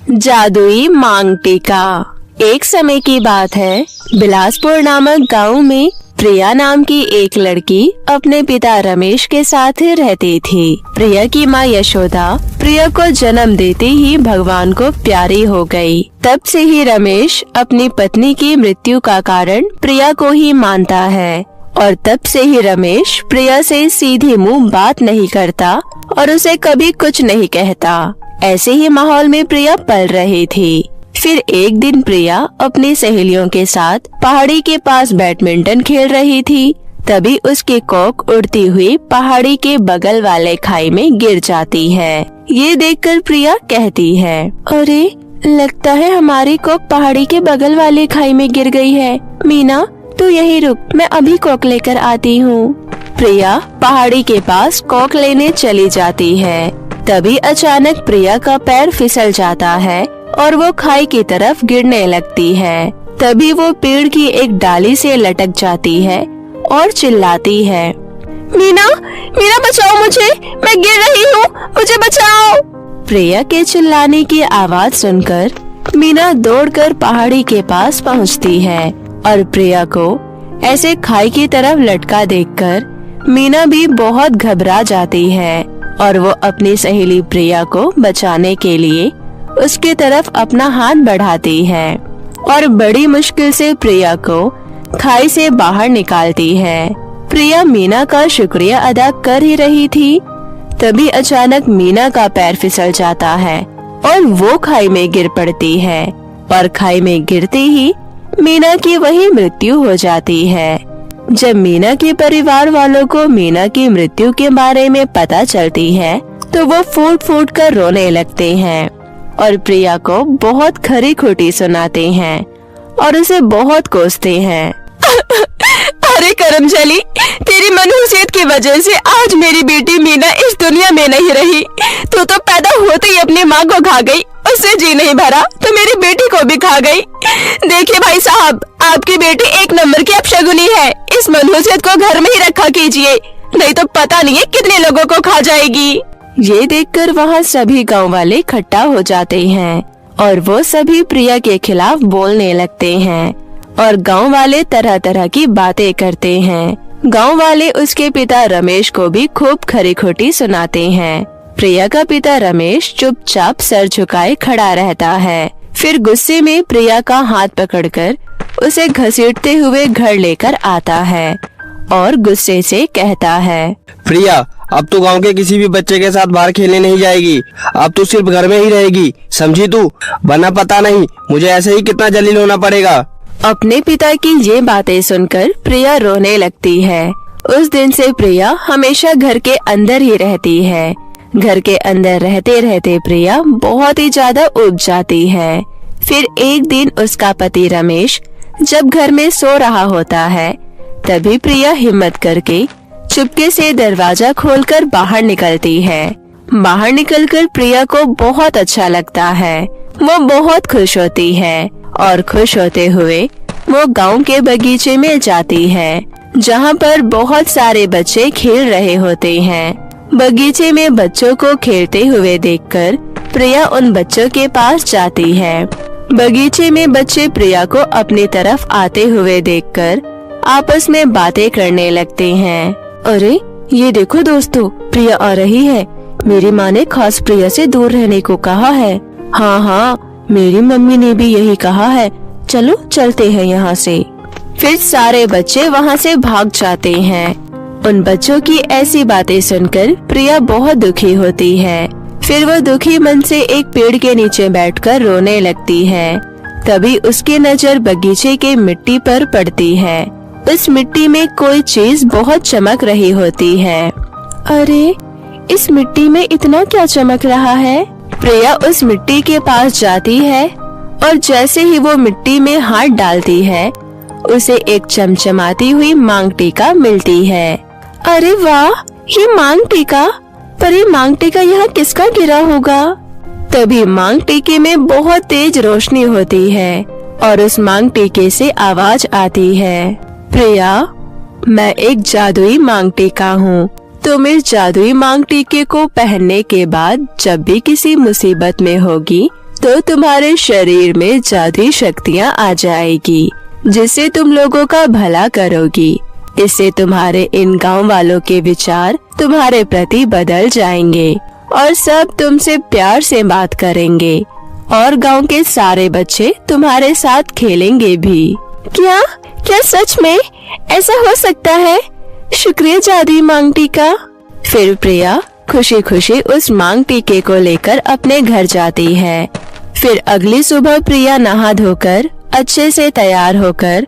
जादुई मांग टीका। एक समय की बात है, बिलासपुर नामक गांव में प्रिया नाम की एक लड़की अपने पिता रमेश के साथ रहती थी। प्रिया की माँ यशोदा प्रिया को जन्म देते ही भगवान को प्यारी हो गई। तब से ही रमेश अपनी पत्नी की मृत्यु का कारण प्रिया को ही मानता है और तब से ही रमेश प्रिया से सीधे मुंह बात नहीं करता और उसे कभी कुछ नहीं कहता। ऐसे ही माहौल में प्रिया पल रही थी। फिर एक दिन प्रिया अपनी सहेलियों के साथ पहाड़ी के पास बैडमिंटन खेल रही थी। तभी उसकी कोक उड़ती हुई पहाड़ी के बगल वाले खाई में गिर जाती है। ये देखकर प्रिया कहती है, अरे लगता है हमारी कोक पहाड़ी के बगल वाले खाई में गिर गई है। मीना तू यहीं रुक, मैं अभी कोक लेकर आती हूँ। प्रिया पहाड़ी के पास कोक लेने चली जाती है। तभी अचानक प्रिया का पैर फिसल जाता है और वो खाई की तरफ गिरने लगती है। तभी वो पेड़ की एक डाली से लटक जाती है और चिल्लाती है, मीना मीना बचाओ मुझे, मैं गिर रही हूँ, मुझे बचाओ। प्रिया के चिल्लाने की आवाज सुनकर मीना दौड़कर पहाड़ी के पास पहुँचती है और प्रिया को ऐसे खाई की तरफ लटका देखकर मीना भी बहुत घबरा जाती है और वो अपनी सहेली प्रिया को बचाने के लिए उसकी तरफ अपना हाथ बढ़ाती है और बड़ी मुश्किल से प्रिया को खाई से बाहर निकालती है। प्रिया मीना का शुक्रिया अदा कर ही रही थी, तभी अचानक मीना का पैर फिसल जाता है और वो खाई में गिर पड़ती है और खाई में गिरते ही मीना की वही मृत्यु हो जाती है। जब मीना के परिवार वालों को मीना की मृत्यु के बारे में पता चलती है तो वो फूट फूट कर रोने लगते हैं और प्रिया को बहुत खरी खोटी सुनाते हैं और उसे बहुत कोसते हैं। अरे करमचली, तेरी मनहूसियत की वजह से आज मेरी बेटी मीना इस दुनिया में नहीं रही। तू तो पैदा होते ही अपनी माँ को खा गई, उससे जी नहीं भरा तो मेरी बेटी को भी खा गई। देखिए भाई साहब, आपकी बेटी एक नंबर की अपशगुनी है। इस मनहूसियत को घर में ही रखा कीजिए, नहीं तो पता नहीं है कितने लोगों को खा जाएगी। ये देखकर वहाँ सभी गांव वाले इकट्ठा हो जाते हैं और वो सभी प्रिया के खिलाफ बोलने लगते हैं और गांव वाले तरह तरह की बातें करते हैं। गांव वाले उसके पिता रमेश को भी खूब खरी खोटी सुनाते हैं। प्रिया का पिता रमेश चुपचाप सर झुकाए खड़ा रहता है। फिर गुस्से में प्रिया का हाथ पकड़कर उसे घसीटते हुए घर लेकर आता है और गुस्से से कहता है, प्रिया अब तो गांव के किसी भी बच्चे के साथ बाहर खेलने नहीं जाएगी। अब तो सिर्फ घर में ही रहेगी, समझी तू? वरना पता नहीं मुझे ऐसे ही कितना जलील होना पड़ेगा। अपने पिता की ये बातें सुनकर प्रिया रोने लगती है। उस दिन से प्रिया हमेशा घर के अंदर ही रहती है। घर के अंदर रहते रहते प्रिया बहुत ही ज्यादा ऊब जाती है। फिर एक दिन उसका पति रमेश जब घर में सो रहा होता है, तभी प्रिया हिम्मत करके चुपके से दरवाजा खोलकर बाहर निकलती है। बाहर निकलकर प्रिया को बहुत अच्छा लगता है। वो बहुत खुश होती है और खुश होते हुए वो गांव के बगीचे में जाती है, जहां पर बहुत सारे बच्चे खेल रहे होते हैं। बगीचे में बच्चों को खेलते हुए देखकर प्रिया उन बच्चों के पास जाती है। बगीचे में बच्चे प्रिया को अपनी तरफ आते हुए देखकर आपस में बातें करने लगते हैं। अरे ये देखो दोस्तों, प्रिया आ रही है। मेरी माँ ने खास प्रिया से दूर रहने को कहा है। हाँ हाँ, मेरी मम्मी ने भी यही कहा है। चलो चलते हैं यहाँ से। फिर सारे बच्चे वहाँ से भाग जाते हैं। उन बच्चों की ऐसी बातें सुनकर प्रिया बहुत दुखी होती है। फिर वो दुखी मन से एक पेड़ के नीचे बैठकर रोने लगती है। तभी उसकी नजर बगीचे के मिट्टी पर पड़ती है। उस मिट्टी में कोई चीज बहुत चमक रही होती है। अरे इस मिट्टी में इतना क्या चमक रहा है? प्रिया उस मिट्टी के पास जाती है और जैसे ही वो मिट्टी में हाथ डालती है, उसे एक चमचमाती हुई मांग टीका मिलती है। अरे वाह, ये मांग टीका! पर ये मांग टीका यहाँ किसका गिरा होगा? तभी मांग टीके में बहुत तेज रोशनी होती है और उस मांग टीके से आवाज आती है, प्रिया, मैं एक जादुई मांग टीका हूँ। तुम इस जादुई मांग टीके को पहनने के बाद जब भी किसी मुसीबत में होगी तो तुम्हारे शरीर में जादुई शक्तियाँ आ जाएगी, जिससे तुम लोगों का भला करोगी। इससे तुम्हारे इन गांव वालों के विचार तुम्हारे प्रति बदल जाएंगे और सब तुमसे प्यार से बात करेंगे और गांव के सारे बच्चे तुम्हारे साथ खेलेंगे भी। क्या क्या सच में ऐसा हो सकता है? शुक्रिया जादुई मांग टीका। फिर प्रिया खुशी खुशी उस मांग टीके को लेकर अपने घर जाती है। फिर अगली सुबह प्रिया नहा धोकर अच्छे से तैयार होकर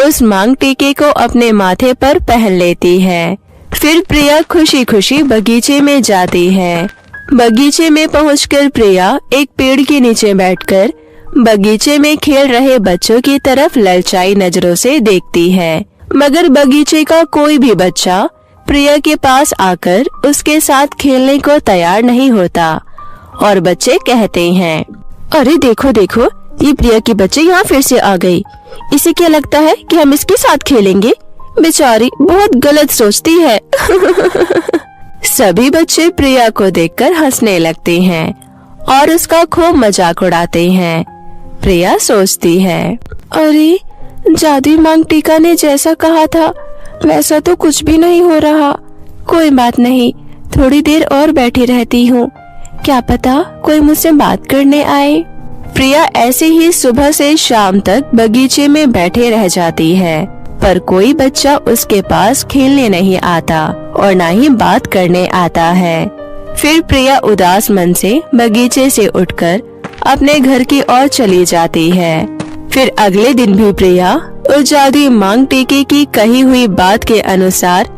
उस मांग टीके को अपने माथे पर पहन लेती है। फिर प्रिया खुशी खुशी बगीचे में जाती है। बगीचे में पहुंचकर प्रिया एक पेड़ के नीचे बैठकर बगीचे में खेल रहे बच्चों की तरफ ललचाई नजरों से देखती है, मगर बगीचे का कोई भी बच्चा प्रिया के पास आकर उसके साथ खेलने को तैयार नहीं होता। और बच्चे कहते हैं, अरे देखो देखो, ये प्रिया के बच्चे यहाँ फिर से आ गई। इसे क्या लगता है कि हम इसके साथ खेलेंगे? बेचारी बहुत गलत सोचती है। सभी बच्चे प्रिया को देखकर हंसने लगते हैं और उसका खूब मजाक उड़ाते हैं। प्रिया सोचती है, अरे जादुई मांग टीका ने जैसा कहा था वैसा तो कुछ भी नहीं हो रहा। कोई बात नहीं, थोड़ी देर और बैठी रहती हूँ, क्या पता कोई मुझसे बात करने आए। प्रिया ऐसे ही सुबह से शाम तक बगीचे में बैठे रह जाती है, पर कोई बच्चा उसके पास खेलने नहीं आता और न ही बात करने आता है। फिर प्रिया उदास मन से बगीचे से उठकर अपने घर की ओर चली जाती है। फिर अगले दिन भी प्रिया उस जादुई मांग टीके की कही हुई बात के अनुसार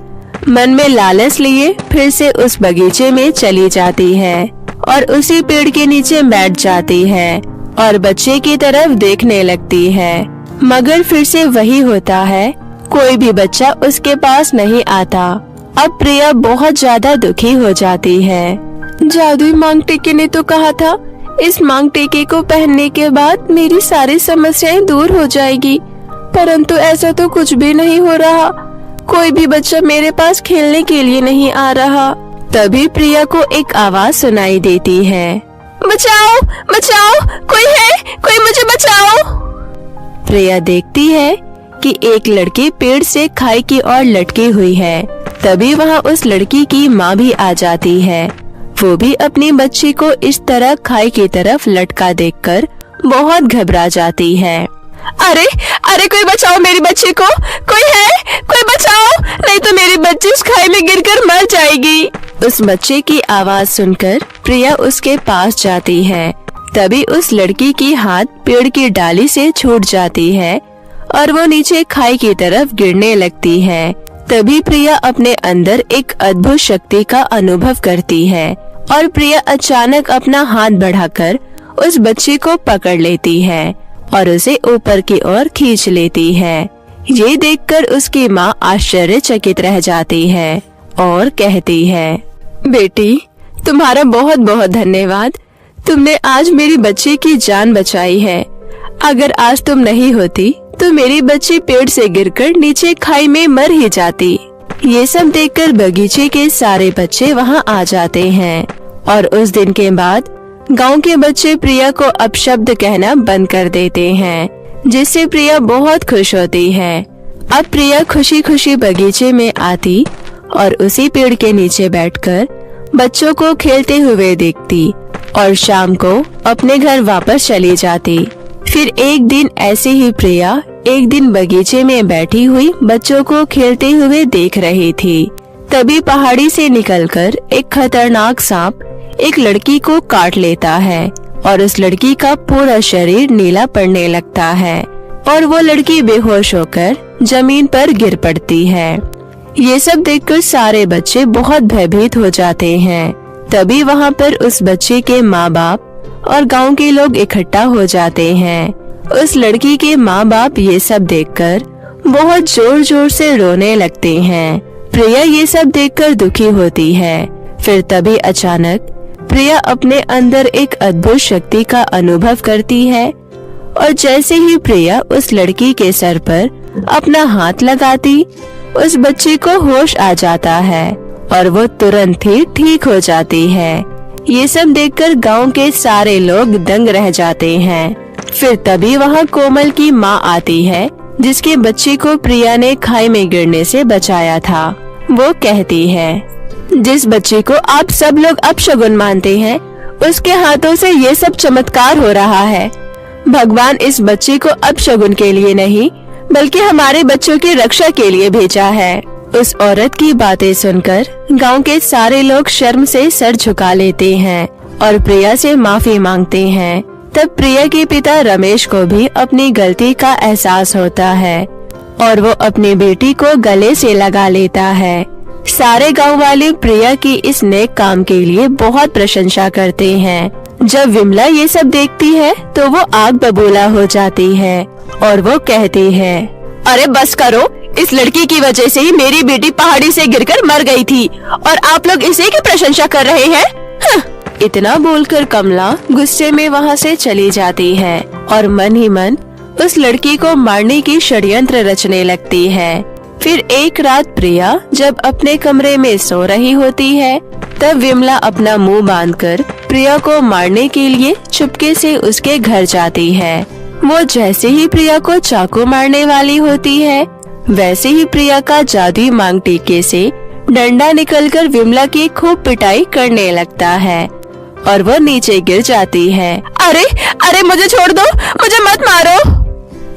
मन में लालच लिए फिर से उस बगीचे में चली जाती है और उसी पेड़ के नीचे बैठ जाती है और बच्चे की तरफ देखने लगती है, मगर फिर से वही होता है, कोई भी बच्चा उसके पास नहीं आता। अब प्रिया बहुत ज्यादा दुखी हो जाती है। जादुई मांग टीके ने तो कहा था इस मांग टीके को पहनने के बाद मेरी सारी समस्याएं दूर हो जाएगी, परंतु ऐसा तो कुछ भी नहीं हो रहा। कोई भी बच्चा मेरे पास खेलने के लिए नहीं आ रहा। तभी प्रिया को एक आवाज सुनाई देती है, बचाओ बचाओ, कोई है, कोई मुझे बचाओ। प्रिया देखती है कि एक लड़की पेड़ से खाई की ओर लटकी हुई है। तभी वहाँ उस लड़की की माँ भी आ जाती है। वो भी अपनी बच्ची को इस तरह खाई की तरफ लटका देखकर बहुत घबरा जाती है। अरे अरे कोई बचाओ मेरी बच्ची को, कोई है, कोई बचाओ, नहीं तो मेरी बच्ची इस खाई में गिरकर मर जाएगी। उस बच्चे की आवाज सुनकर प्रिया उसके पास जाती है। तभी उस लड़की की हाथ पेड़ की डाली से छूट जाती है और वो नीचे खाई की तरफ गिरने लगती है। तभी प्रिया अपने अंदर एक अद्भुत शक्ति का अनुभव करती है और प्रिया अचानक अपना हाथ बढ़ाकर उस बच्ची को पकड़ लेती है और उसे ऊपर की ओर खींच लेती है। ये देखकर उसकी माँ आश्चर्यचकित रह जाती है और कहती है, बेटी तुम्हारा बहुत बहुत धन्यवाद, तुमने आज मेरी बच्ची की जान बचाई है। अगर आज तुम नहीं होती तो मेरी बच्ची पेड़ से गिरकर नीचे खाई में मर ही जाती। ये सब देखकर बगीचे के सारे बच्चे वहाँ आ जाते हैं और उस दिन के बाद गांव के बच्चे प्रिया को अपशब्द कहना बंद कर देते हैं, जिससे प्रिया बहुत खुश होती है। अब प्रिया खुशी खुशी बगीचे में आती और उसी पेड़ के नीचे बैठकर बच्चों को खेलते हुए देखती और शाम को अपने घर वापस चली जाती। फिर एक दिन ऐसे ही प्रिया एक दिन बगीचे में बैठी हुई बच्चों को खेलते हुए देख रही थी। तभी पहाड़ी से निकलकर एक खतरनाक सांप एक लड़की को काट लेता है और उस लड़की का पूरा शरीर नीला पड़ने लगता है और वो लड़की बेहोश होकर जमीन पर गिर पड़ती है। ये सब देखकर सारे बच्चे बहुत भयभीत हो जाते हैं। तभी वहाँ पर उस बच्चे के माँ बाप और गांव के लोग इकट्ठा हो जाते हैं। उस लड़की के माँ बाप ये सब देखकर बहुत जोर जोर से रोने लगते हैं। प्रिया ये सब देखकर दुखी होती है। फिर तभी अचानक प्रिया अपने अंदर एक अद्भुत शक्ति का अनुभव करती है और जैसे ही प्रिया उस लड़की के सर पर अपना हाथ लगाती, उस बच्ची को होश आ जाता है और वो तुरंत ही ठीक हो जाती है। ये सब देखकर गांव के सारे लोग दंग रह जाते हैं। फिर तभी वहाँ कोमल की माँ आती है, जिसके बच्चे को प्रिया ने खाई में गिरने से बचाया था। वो कहती है, जिस बच्चे को आप सब लोग अपशगुन मानते हैं, उसके हाथों से ये सब चमत्कार हो रहा है। भगवान इस बच्चे को अपशगुन के लिए नहीं, बल्कि हमारे बच्चों की रक्षा के लिए भेजा है। उस औरत की बातें सुनकर गांव के सारे लोग शर्म से सर झुका लेते हैं और प्रिया से माफी मांगते हैं। तब प्रिया के पिता रमेश को भी अपनी गलती का एहसास होता है और वो अपनी बेटी को गले से लगा लेता है। सारे गांव वाले प्रिया की इस नेक काम के लिए बहुत प्रशंसा करते हैं। जब विमला ये सब देखती है तो वो आग बबूला हो जाती है और वो कहती है, अरे बस करो, इस लड़की की वजह से ही मेरी बेटी पहाड़ी से गिरकर मर गई थी और आप लोग इसे की प्रशंसा कर रहे हैं। इतना बोलकर कमला गुस्से में वहाँ से चली जाती है और मन ही मन उस लड़की को मारने की षड्यंत्र रचने लगती है। फिर एक रात प्रिया जब अपने कमरे में सो रही होती है, तब विमला अपना मुंह बांधकर प्रिया को मारने के लिए चुपके से उसके घर जाती है। वो जैसे ही प्रिया को चाकू मारने वाली होती है, वैसे ही प्रिया का जादुई मांग टीके से डंडा निकलकर विमला की खूब पिटाई करने लगता है और वो नीचे गिर जाती है। अरे अरे मुझे छोड़ दो, मुझे मत मारो।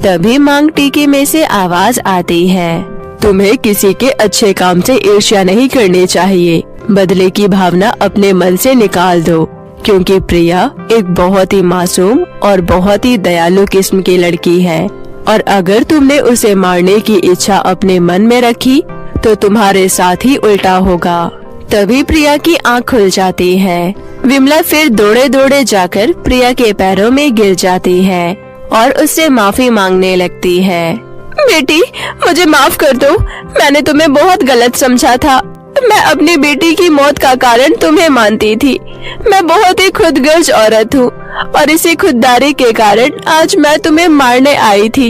तभी मांग टीके में से आवाज आती है, तुम्हें किसी के अच्छे काम से ईर्ष्या नहीं करनी चाहिए, बदले की भावना अपने मन से निकाल दो, क्योंकि प्रिया एक बहुत ही मासूम और बहुत ही दयालु किस्म की लड़की है और अगर तुमने उसे मारने की इच्छा अपने मन में रखी तो तुम्हारे साथ ही उल्टा होगा। तभी प्रिया की आँख खुल जाती है। विमला फिर दौड़े दौड़े जाकर प्रिया के पैरों में गिर जाती है और उससे माफी मांगने लगती है। बेटी, मुझे माफ कर दो, मैंने तुम्हें बहुत गलत समझा था। मैं अपनी बेटी की मौत का कारण तुम्हें मानती थी। मैं बहुत ही खुदगर्ज औरत हूँ और इसी खुददारी के कारण आज मैं तुम्हें मारने आई थी।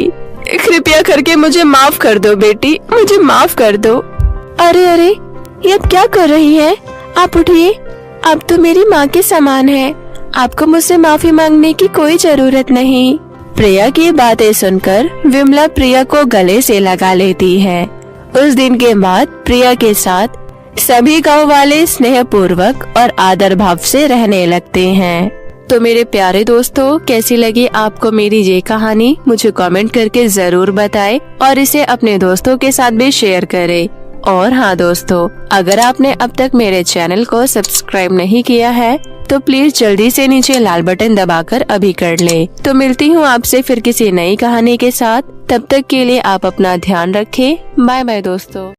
कृपया करके मुझे माफ कर दो बेटी, मुझे माफ कर दो। अरे अरे, ये अब क्या कर रही है? आप उठिए, आप तो मेरी माँ के समान है। आपको मुझसे माफी मांगने की कोई जरूरत नहीं। प्रिया की बातें सुनकर विमला प्रिया को गले से लगा लेती है। उस दिन के बाद प्रिया के साथ सभी गांव वाले स्नेह पूर्वक और आदर भाव से रहने लगते हैं। तो मेरे प्यारे दोस्तों, कैसी लगी आपको मेरी ये कहानी? मुझे कमेंट करके जरूर बताएं और इसे अपने दोस्तों के साथ भी शेयर करें। और हाँ दोस्तों, अगर आपने अब तक मेरे चैनल को सब्सक्राइब नहीं किया है तो प्लीज जल्दी से नीचे लाल बटन दबाकर अभी कर ले। तो मिलती हूँ आपसे फिर किसी नई कहानी के साथ। तब तक के लिए आप अपना ध्यान रखें। बाय बाय दोस्तों।